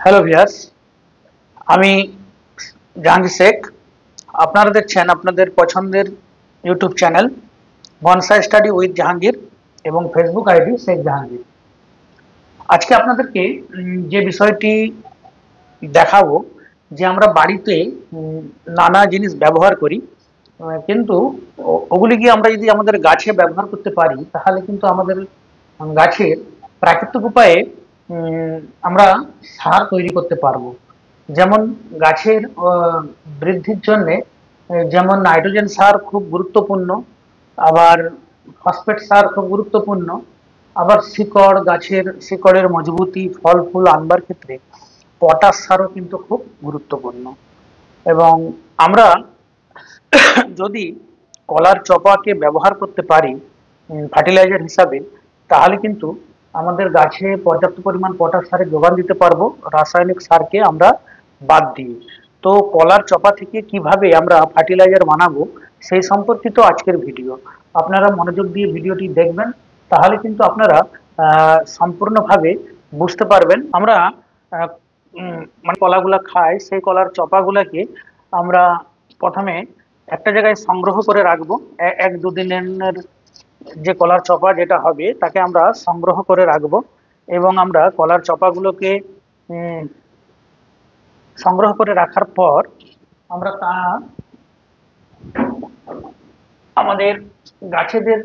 Hello viewers, আমি জাহাঙ্গীর শেখ। আপনারা দেখছেন আপনাদের পছন্দের YouTube channel bonsai study with Jahangir এবং ফেসবুক আইডি শেখ জাহাঙ্গীর। আজকে আপনাদেরকে যে বিষয়টি দেখাবো যে আমরা বাড়িতে নানা জিনিস ব্যবহার করি, কিন্তু ওগুলি কি আমরা যদি আমাদের গাছে ব্যবহার করতে পারি তাহলে কিন্তু আমাদের গাছের প্রাকৃতিক উপায়ে আমরা সার তৈরি করতে পারবো। যেমন গাছের বৃদ্ধির জন্যে যেমন নাইট্রোজেন সার খুব গুরুত্বপূর্ণ, আবার ফসফেট সার খুব গুরুত্বপূর্ণ, আবার শিকড় গাছের শিকড়ের মজবুতি ফল ফুল আনবার ক্ষেত্রে পটাশ সারও কিন্তু খুব গুরুত্বপূর্ণ। এবং আমরা যদি কলার চপাকে ব্যবহার করতে পারি ফার্টিলাইজার হিসাবে, তাহলে কিন্তু আমাদের গাছে পর্যাপ্ত পরিমাণ পটাশ সারের যোগান দিতে পারবো রাসায়নিক সারকে আমরা বাদ দিয়ে। তো কলার চপা থেকে কিভাবে আমরা ফার্টিলাইজার বানাবো সেই সম্পর্কিত আজকের ভিডিও। আপনারা মনোযোগ দিয়ে ভিডিওটি দেখবেন, তাহলে কিন্তু আপনারা সম্পূর্ণভাবে বুঝতে পারবেন। আমরা মানে কলাগুলা খাই, সেই কলার চপাগুলাকে আমরা প্রথমে একটা জায়গায় সংগ্রহ করে রাখবো। এক দুদিনের যে কলার চপা যেটা হবে তাকে আমরা সংগ্রহ করে রাখবো, এবং আমরা কলার চপাগুলোকে সংগ্রহ করে রাখার পর আমরা তা আমাদের গাছেদের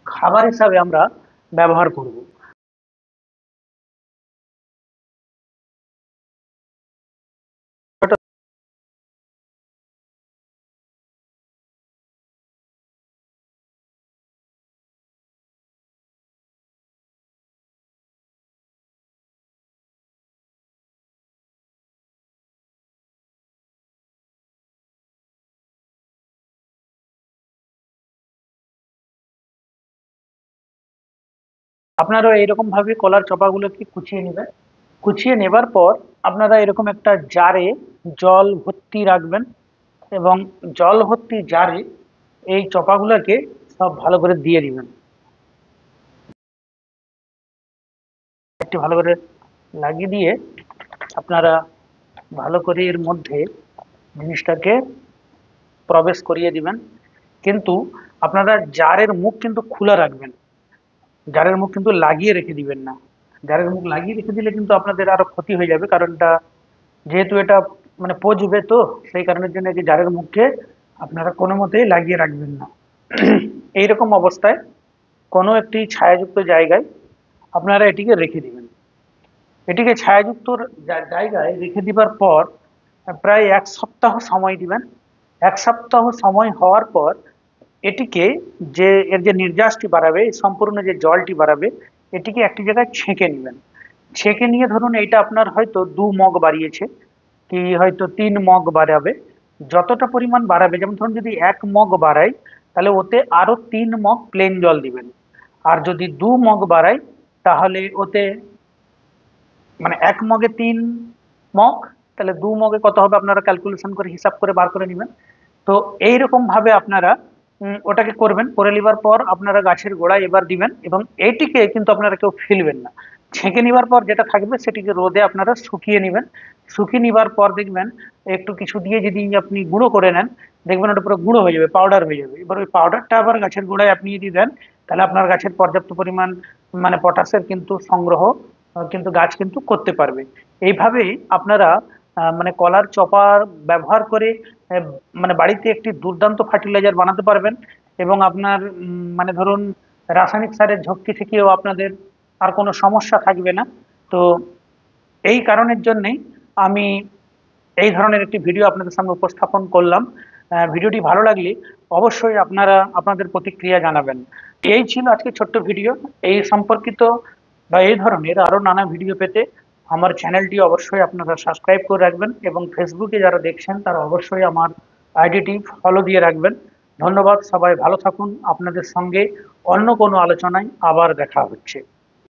খাবার হিসাবে আমরা ব্যবহার করব। আপনারা এইরকম ভাবে কলার চপাগুলোকে কুচিয়ে নেবেন। কুচিয়ে নেবার পর আপনারা এরকম একটা জারে জল ভর্তি রাখবেন, এবং জল ভর্তি জারে এই চপাগুলোকে সব ভালো করে দিয়ে দিবেন। একটু ভালো করে লাগিয়ে দিয়ে আপনারা ভালো করে এর মধ্যে জিনিসটাকে প্রবেশ করিয়ে দিবেন। কিন্তু আপনারা জারের মুখ কিন্তু খোলা রাখবেন, জারের মুখ কিন্তু লাগিয়ে রেখে দিবেন না। জারের মুখ লাগিয়ে রেখে দিলে কিন্তু আপনাদের আরো ক্ষতি হয়ে যাবে, কারণ যেহেতু এটা মানে পচবে, তো সেই কারণের জন্য যে জারের মুখে আপনারা কোনো মতেই লাগিয়ে রাখবেন না। এইরকম অবস্থায় কোনো একটি ছায়াযুক্ত জায়গায় আপনারা এটিকে রেখে দিবেন। এটিকে ছায়াযুক্ত জায়গায় রেখে দিবার পর প্রায় 1 সপ্তাহ সময় দিবেন। 1 সপ্তাহ সময় হওয়ার পর এটিকে, যে এর যে নির্যাসটি বাড়াবে, সম্পূর্ণ যে জলটি বাড়াবে, এটিকে একটি জায়গায় ছেঁকে নেবেন। ছেঁকে নিয়ে ধরুন এইটা আপনার হয়তো 2 মগ বাড়িয়েছে, কি হয়তো 3 মগ বাড়াবে। যতটা পরিমাণ বাড়াবে, যেমন ধরুন যদি 1 মগ বাড়াই তাহলে ওতে আরো 3 মগ প্লেন জল দিবেন। আর যদি 2 মগ বাড়াই তাহলে ওতে মানে 1 মগে 3 মগ, তাহলে 2 মগে কত হবে আপনারা ক্যালকুলেশন করে হিসাব করে বার করে নেবেন। তো এইরকম ভাবে আপনারা ওটাকে করবেন। করে নেবার পর আপনারা গাছের গোড়ায় এবার দিবেন, এবং এইটিকে কিন্তু আপনারা কেউ ফেলবেন না। ছেঁকে নেবার পর যেটা থাকবে সেটিকে রোদে আপনারা শুকিয়ে নেবেন। শুকিয়ে নেবার পর দেখবেন একটু কিছু দিয়ে যদি আপনি গুঁড়ো করে নেন, দেখবেন ওটা পুরো গুঁড়ো হয়ে যাবে, পাউডার হয়ে যাবে। এবার ওই পাউডারটা আবার গাছের গোড়ায় আপনি যদি দেন, তাহলে আপনার গাছের পর্যাপ্ত পরিমাণ মানে পটাশের কিন্তু সংগ্রহ কিন্তু গাছ কিন্তু করতে পারবে। এইভাবেই আপনারা মানে কলার চপার ব্যবহার করে মানে বাড়িতে একটি দুর্দান্ত ফার্টিলাইজার বানাতে পারবেন, এবং আপনার মানে ধরুন রাসায়নিক সারের ঝক্কি থেকেও আপনাদের আর কোনো সমস্যা থাকবে না। তো এই কারণের জন্যেই আমি এই ধরনের একটি ভিডিও আপনাদের সামনে উপস্থাপন করলাম। ভিডিওটি ভালো লাগলে অবশ্যই আপনারা আপনাদের প্রতিক্রিয়া জানাবেন। এই ছিল আজকে ছোট্ট ভিডিও। এই সম্পর্কিত বা এই ধরনের আরও নানা ভিডিও পেতে আমার চ্যানেলটি অবশ্যই আপনারা সাবস্ক্রাইব করে রাখবেন, এবং ফেসবুকে যারা দেখছেন তারা অবশ্যই আমার আইডিটি ফলো দিয়ে রাখবেন। ধন্যবাদ, সবাই ভালো থাকুন। আপনাদের সঙ্গে অন্য কোনো আলোচনায় আবার দেখা হচ্ছে।